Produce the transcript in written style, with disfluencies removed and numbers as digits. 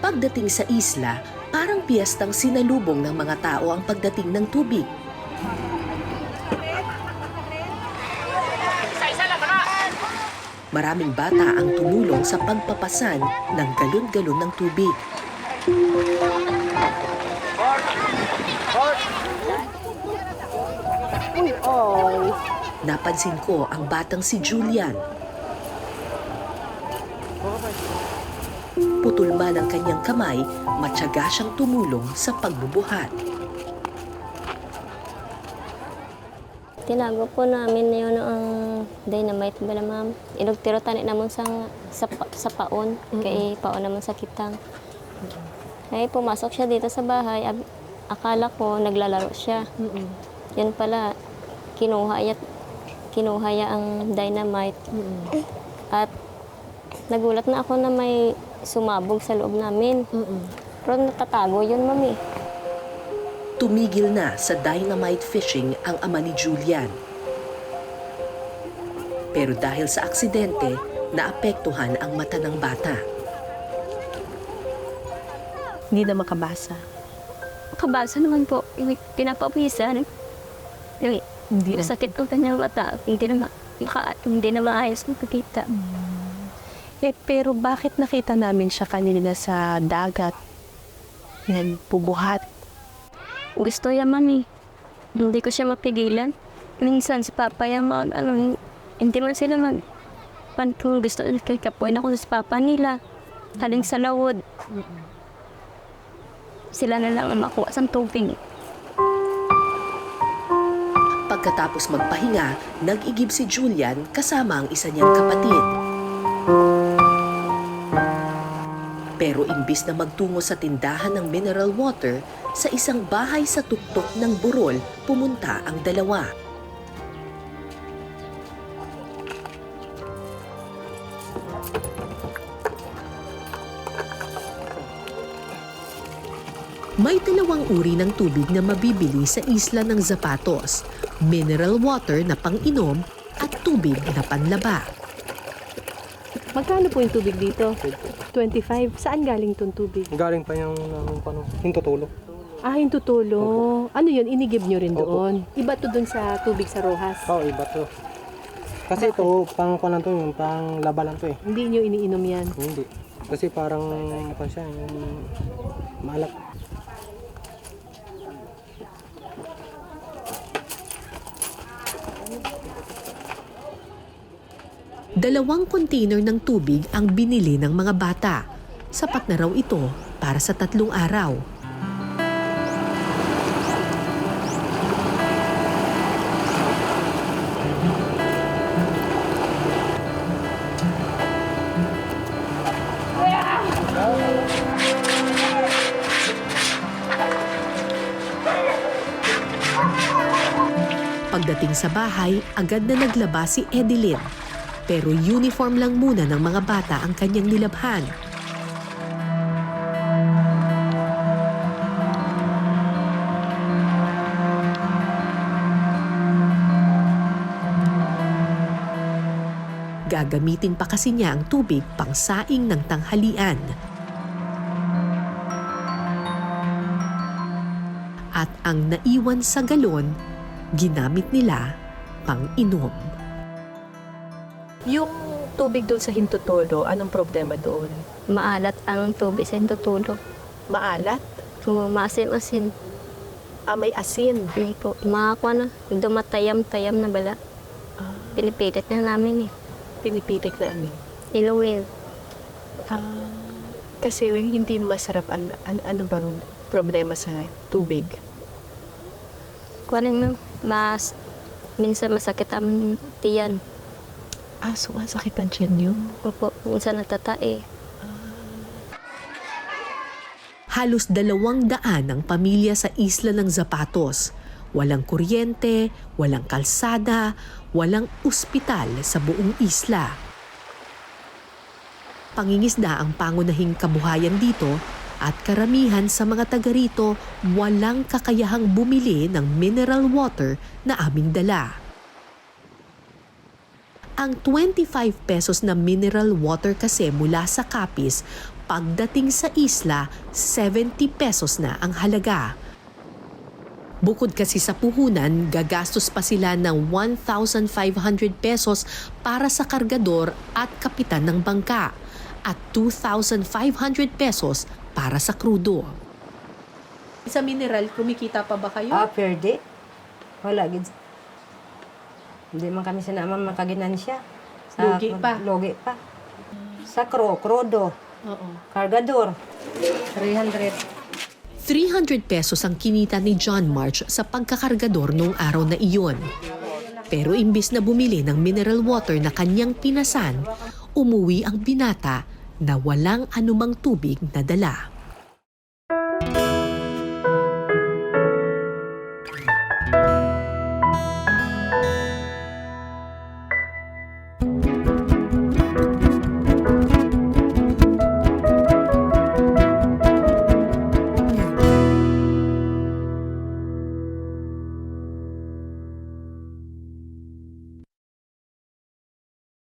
Pagdating sa isla, parang piyestang sinalubong ng mga tao ang pagdating ng tubig. Maraming bata ang tumulong sa pagpapasan ng galon-galon ng tubig. Napansin ko ang batang si Julian. Putol man ang kanyang kamay, matyaga siyang tumulong sa pagbubuhat. Tinago po namin yun ang dynamite ba na ma'am. Inugtiro tani naman sa paon, kay paon naman sa kitang. Ay pumasok siya dito sa bahay, akala ko naglalaro siya. Yan pala, kinuha niya ang dynamite. At nagulat na ako na may sumabog sa loob namin. Pero natatago yun, mami. Tumigil na sa dynamite fishing ang ama ni Julian. Pero dahil sa aksidente, naapektuhan ang mata ng bata. Hindi na makabasa. Kabasa naman po, pinapawisan. Hindi na. Sakit po kanyang mata, hindi na maayos makikita. Pero bakit nakita namin siya kanina sa dagat? Yan, pubuhat. Gusto niya, mami. Hindi ko siya mapigilan. Minsan si Papa yung hindi man sila pantong gusto kay kapuin ako sa Papa nila. Haling sa lawod. Sila na lang ang makuha sa tubig. Pagkatapos magpahinga, nag-igib si Julian kasama ang isa niyang kapatid. Pero imbis na magtungo sa tindahan ng mineral water, sa isang bahay sa tuktok ng burol, pumunta ang dalawa. May dalawang uri ng tubig na mabibili sa isla ng Zapatos, mineral water na pang-inom at tubig na panlaba. Magkano po yung tubig dito? 25. Saan galing tong tubig? Galing pa yung hintutulo. Hintutulo. Ano yun? Inigib nyo rin Opo. doon? Iba to doon sa tubig sa Rojas? Oo, iba to. Kasi ito, pang kuwan lang to, yung pang laba lang to eh. Hindi nyo iniinom yan? Hindi. Kasi parang, apa siya, yung maalat. Dalawang container ng tubig ang binili ng mga bata. Sapat na raw ito para sa 3 araw. Pagdating sa bahay, agad na naglaba si Edeline. Pero uniform lang muna ng mga bata ang kanyang nilabhan. Gagamitin pa kasi niya ang tubig pang saing ng tanghalian. At ang naiwan sa galon, ginamit nila pang inom. Yung tubig doon sa Hintutulo, anong problema doon? Maalat ang tubig sa tutulog. Maalat? Maasim-asin. May asin. Hindi po. Makakuha na. Dumatayam-tayam na bala. Pinipilit na namin eh. Pinipitik na amin. Iluwil. Kasi hindi masarap. Ano ba problema sa tubig? Kuha rin minsan masakit ang tiyan. Sumasakit ang tiyan nyo? Opo, minsan natatae. Halos 200 ang pamilya sa isla ng Zapatos. Walang kuryente, walang kalsada, walang ospital sa buong isla. Pangingisda ang pangunahing kabuhayan dito at karamihan sa mga taga rito walang kakayahang bumili ng mineral water na aming dala. Ang 25 pesos na mineral water kasi mula sa Capiz, Pagdating sa isla, 70 pesos na ang halaga. Bukod kasi sa puhunan, gagastos pa sila ng 1,500 pesos para sa kargador at kapitan ng bangka at 2,500 pesos para sa krudo. Sa mineral, kumikita pa ba kayo? Pwede. Wala, gid. Hindi man kami sinama makaginansya. Lugi pa? Lugi pa. Sa krudo, Oo. kargador, 300. 300 pesos ang kinita ni John March sa pagkakargador noong araw na iyon. Pero imbis na bumili ng mineral water na kanyang pinasan, umuwi ang binata na walang anumang tubig na dala.